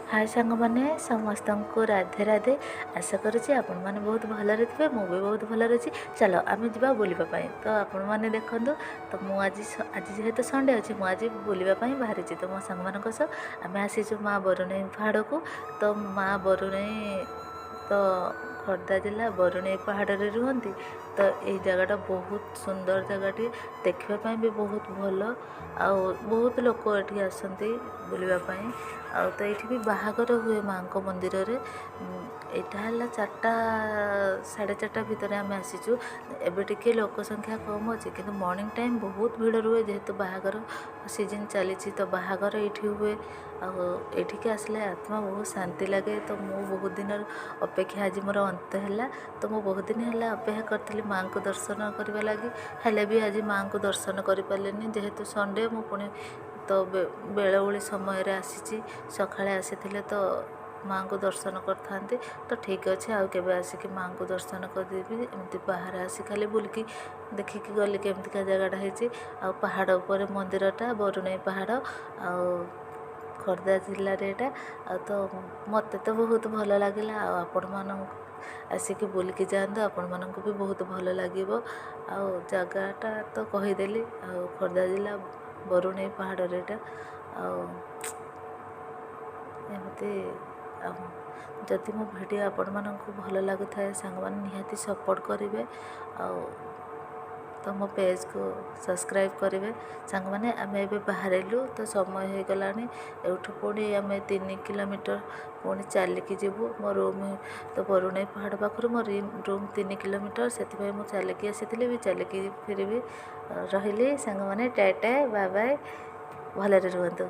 हाय सांग मैंने समस्त को राधे राधे। आशा करुँच आपण मैंने बहुत भलरे थे, मु भी बहुत भलरे अच्छी। चलो आम जा बुलापाई तो आपण मैंने देखूँ। तो मुझे आज जेहेतु संडे अच्छी मुझे बुलापाई बाहरी तो मो सांग मान आम आसीचु माँ बरुणेई पहाड़ को। तो माँ बरुणेई तो खोर्धा जिला बरुणेई पहाड़ रे रुहती। तो यही जगटा बहुत सुंदर जगटी, देखापी भी बहुत भल आ बहुत लोक ये आसती बुलापाई। तो ये भी बाहागर हुए माँ को मंदिर रे। यहाँ है 4टा 4:30 भितर आम आसीचु। एबे टिके लोक संख्या कम अच्छे कि मॉर्निंग टाइम बहुत भीड़ रुए जेहेतु बाहागर सीजन चली। तो बाहागर ये हुए आठिके आसले आत्मा बहुत शांति लगे। तो मु बहुत दिन अपेक्षा आज मोर अंत है। तो मु बहुत दिन है अपेक्षा करी माँ को दर्शन करने लगी, हेले भी आज माँ को दर्शन कर पारे जेहेतु संडे मु पुणी तो बेलबुली समय आसी सकाଳେ आसी तो माँ को दर्शन करते। तो ठीक अच्छे आउ के आसिक माँ को दर्शन करदेवी। एमती बाहर आसी खाली बुल्कि देखिकी गली केमतिका जगटा है। आ पहाड़ उपर मंदिरटा बरुणेई पहाड़ आ खोर्धा जिले एटा। तो मत तो बहुत भल लगे। आपण मान आसिक बुल्कि जातु, आपण मानक भी बहुत भल लगे। जगटा तो कहीदेली खोर्धा जिला बरुणेई पहाड़ एटा। एमती जदि मो भिडियो आपण मानक भल लगु थाए सांग माने निहाती सपोर्ट करेंगे। तो मो पेज को सब्सक्राइब करेंगे सांग माने। आम ए बाहरलु तो समय हो गला। एठू पुणी आम 3 किलोमीटर पुणी चलिकी जीवु मो रूम। तो बरुणेई पहाड़ पाखर मो रूम 3 किलोमीटर से चलिकी आसी भी चलिकी फिर भी रही सांग माने। टाटा बाय बाय, भलरे रुहतु।